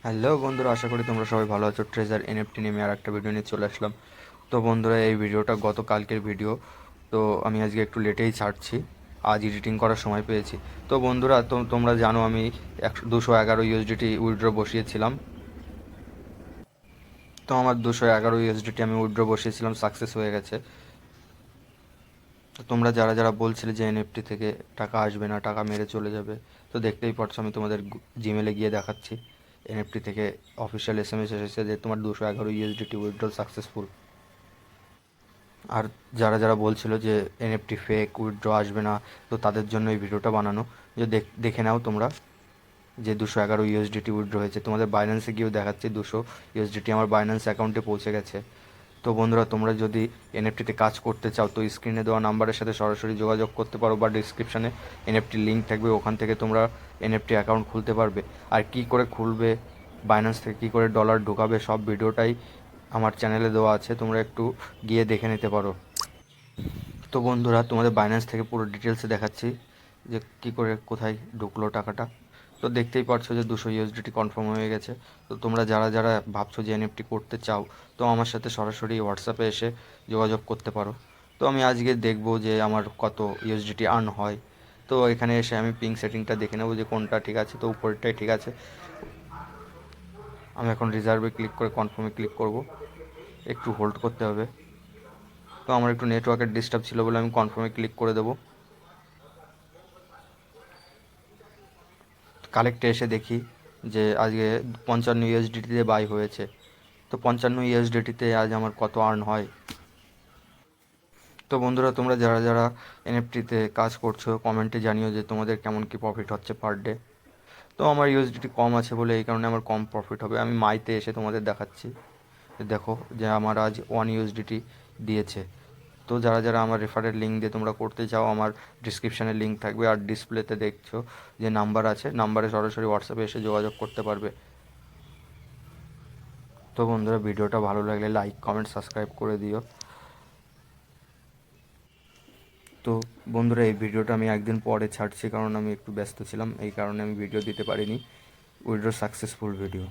Hello বন্ধুরা, আশা করি তোমরা সবাই ভালো আছো। ট্রেজার এনএফটি নেমে আর একটা ভিডিও নিয়ে চলে আসলাম। তো বন্ধুরা, এই ভিডিওটা গতকালকের ভিডিও, তো আমি আজকে একটু লেটেই ছাড়ছি, আজ এডিটিং করার সময় পেয়েছি। তো বন্ধুরা, তোমরা জানো আমি 211 ইউএসডিটি উইথড্র বসিয়েছিলাম। তো আমার 211 ইউএসডিটি আমি উইথড্র বসিয়েছিলাম, সাকসেস হয়ে গেছে। তো তোমরা যারা যারা বলছিলে যে এনএফটি থেকে টাকা আসবে না, টাকা মেরে চলে যাবে, তো দেখতেই পাচ্ছ আমি তোমাদের জিমেলে গিয়ে দেখাচ্ছি এনএফটি থেকে অফিসিয়াল এসএমএস এসেছে যে তোমার 211 ইউএসডিটি উইথড্রল সাকসেসফুল। আর যারা যারা বলছিল যে এনএফটি ফেক, উইথড্র আসবে না, তো তাদের জন্য এই ভিডিওটা বানানো, যে দেখে নাও তোমরা যে 211 ইউএসডিটি উইথড্র হয়েছে। তোমাদের বাইন্যান্সে গিয়েও দেখাচ্ছে 200 ইউএসডিটি আমার বাইন্যান্স অ্যাকাউন্টে পৌঁছে গেছে। তো বন্ধুরা, তোমরা যদি এনএফটিতে কাজ করতে চাও তো স্ক্রিনে দেওয়া নাম্বারের সাথে সরাসরি যোগাযোগ করতে পারো, বা ডিসক্রিপশানে এনএফটি লিঙ্ক থাকবে, ওখান থেকে তোমরা এনএফটি অ্যাকাউন্ট খুলতে পারবে। আর কী করে খুলবে, বাইন্যান্স থেকে কী করে ডলার ঢোকাবে, সব ভিডিওটাই আমার চ্যানেলে দেওয়া আছে, তোমরা একটু গিয়ে দেখে নিতে পারো। তো বন্ধুরা, তোমাদের বাইন্যান্স থেকে পুরো ডিটেলসে দেখাচ্ছি যে কী করে কোথায় ঢুকলো টাকাটা। তো দেখতেই পারছো যে 200 ইউএসডিটি কনফার্ম হয়ে গেছে। তো তোমরা যারা যারা ভাবছো যে এনএফটি করতে চাও, তো আমার সাথে সরাসরি হোয়াটসঅ্যাপে এসে যোগাযোগ করতে পারো। তো আমি আজকে দেখবো যে আমার কত ইউএসডিটি আর্ন হয়। তো এখানে এসে আমি পিং সেটিংটা দেখে নেবো যে কোনটা ঠিক আছে। তো উপরেরটাই ঠিক আছে। আমি এখন রিজার্ভে ক্লিক করে কনফার্মে ক্লিক করব। একটু হোল্ড করতে হবে। তো আমার একটু নেটওয়ার্কের ডিস্টার্ব ছিল বলে আমি কনফার্মে ক্লিক করে দেবো। কালেক্টে এসে দেখি যে আজকে 55 ইউএসডিটিতে বাই হয়েছে। তো 55 ইউএসডিটিতে আজ আমার কত আর্ন হয়। তো বন্ধুরা, তোমরা যারা যারা এনএফটিতে কাজ করছো কমেন্টে জানিও যে তোমাদের কেমন কি প্রফিট হচ্ছে পার ডে। তো আমার ইউএসডিটি কম আছে বলে এই কারণে আমার কম প্রফিট হবে। আমি মাইতে এসে তোমাদের দেখাচ্ছি, দেখো যে আমার আজ 1 ইউএসডিটি দিয়েছে। তো যারা যারা আমার রেফারের লিঙ্ক দিয়ে তোমরা করতে চাও, আমার ডিসক্রিপশানে লিঙ্ক থাকবে, আর ডিসপ্লেতে দেখছো যে নাম্বার আছে, নাম্বারে সরাসরি হোয়াটসঅ্যাপে এসে যোগাযোগ করতে পারবে। তো বন্ধুরা, ভিডিওটা ভালো লাগলে লাইক, কমেন্ট, সাবস্ক্রাইব করে দিও। তো বন্ধুরা, এই ভিডিওটা আমি একদিন পরে ছাড়ছি, কারণ আমি একটু ব্যস্ত ছিলাম, এই কারণে আমি ভিডিও দিতে পারিনি। Withdraw successful video.